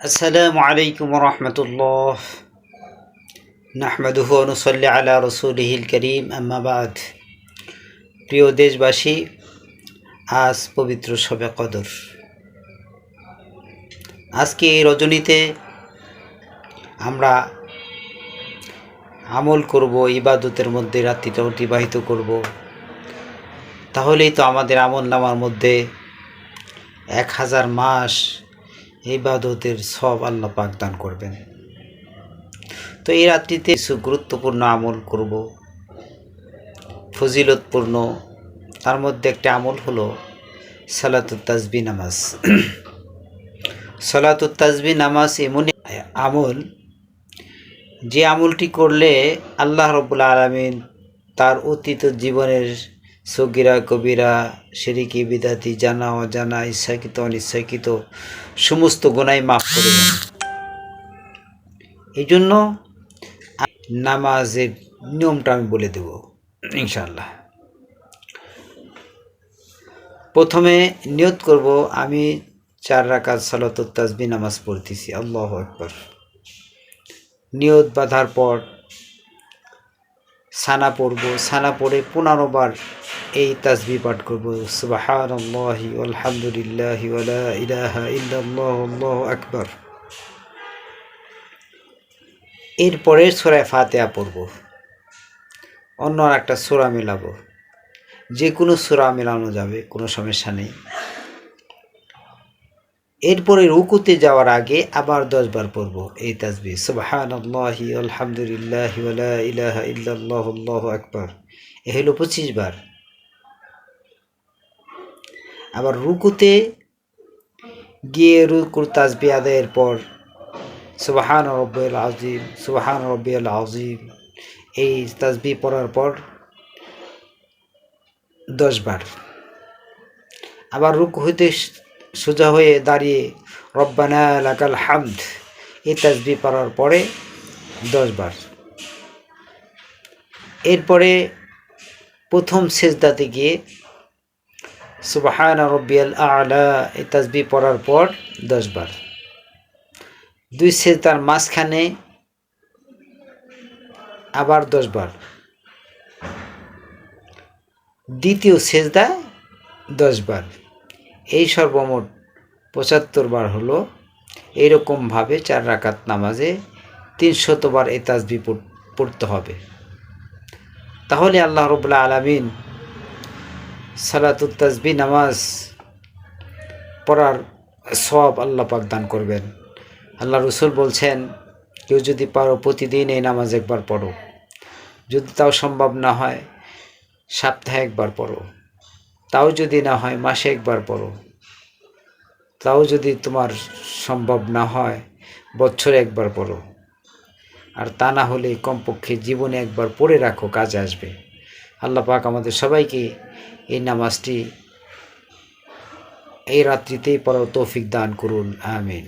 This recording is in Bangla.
আসসালামু আলাইকুম রহমতুল্লাহ নাহমাদুহু ওয়া নুসাল্লি আলা রাসূলিহিল কারীম আম্মা বাদ। প্রিয় দেশবাসী, আজ পবিত্র শবে কদর। আজকে এই রজনীতে আমরা আমল করব, ইবাদতের মধ্যে রাত্রিটা অতিবাহিত করব। তাহলেই তো আমাদের আমল নামার মধ্যে 1000 মাস ইবাদতের সব আল্লাহ পাক দান করবেন। তো এই রাত্রিতে কিছু গুরুত্বপূর্ণ আমল করব, ফজিলতপূর্ণ। তার মধ্যে একটা আমল হলো সালাতুত তাসবিহ নামাজ। সালাতুত তাসবিহ নামাজ এমনই আমল, যে আমলটি করলে আল্লাহ রাব্বুল আলামিন তার অতীত জীবনের সগীরা কবিরা, শিরকি বিদাতি, জানা অজানা, ইচ্ছাকৃত অনিচ্ছাকৃত সমস্ত গুনাহ মাফ করে দেন। এই জন্য নামাজের নিয়মটা আমি বলে দেব ইনশাআল্লাহ। প্রথমে নিয়ত করব, আমি 4 রাকাত সালাতুত তাসবিহ নামাজ পড়তেছি, আল্লাহু আকবার। নিয়ত বাঁধার পর সানা পড়ব, সানা পড়ে 15 বার এই তাসবিহ পাঠ করব, সুবহানাল্লাহি আলহামদুলিল্লাহি ওয়া লা ইলাহা ইল্লাল্লাহু আল্লাহু আকবার। এরপরে সূরা ফাতিহা পড়ব, অন্য একটা সূরা মেলাবো, যে কোনো সূরা মেলানো যাবে, কোনো সমস্যা নেই। এরপরে রুকুতে যাওয়ার আগে আবার 10 বার পড়ব এই তাসবিহ, সুবহানাল্লাহি আলহামদুলিল্লাহি ওয়া লা ইলাহা ইল্লাল্লাহু আল্লাহু আকবার। এ হলো 25 বার। আবার রুকুতে গিয়ে রুকুর তাসবিহ আদায়ের পর সুবহান রাব্বিয়াল আযীম, সুবহান রাব্বিয়াল আযীম এই তাসবিহ পড়ার পর 10 বার। আবার রুকু হইতে সোজা হয়ে দাঁড়িয়ে রব্বানা লাকাল হামদ এই তাসবিহ পড়ার পরে 10 বার। এরপরে প্রথম সেজদাতে গিয়ে সুবহান রাব্বিয়াল আ'লা এই তাসবিহ পড়ার পর 10 বার। 2 সেজদার মাঝখানে আবার 10 বার। দ্বিতীয় সেজদায় 10 বার। এই সর্বমোট 75 বার হলো। এইরকমভাবে 4 রাকাত নামাজে 300 বার এই তাসবিহ পড়তে হবে। তাহলে আল্লাহ রাব্বুল আলামিন সালাতুত তাসবিহ নামাজ পড়ার সওয়াব আল্লাহ পাক দান করবেন। আল্লাহ রাসূল বলছেন, কেউ যদি পারো প্রতিদিন এই নামাজ একবার পড়ো, যদি তাও সম্ভব না হয় সপ্তাহে একবার পড়ো, তাও যদি না হয় মাসে একবার পড়ো, তাও যদি তোমার সম্ভব না হয় বছরে একবার পড়ো, আর তা না হলে কমপক্ষে জীবনে একবার পড়ে রাখো, কাজে আসবে। আল্লাহ পাক আমাদের সবাইকে এই নামাজটি এই রাত্রিতেই পড়ার তৌফিক দান করুন, আমিন।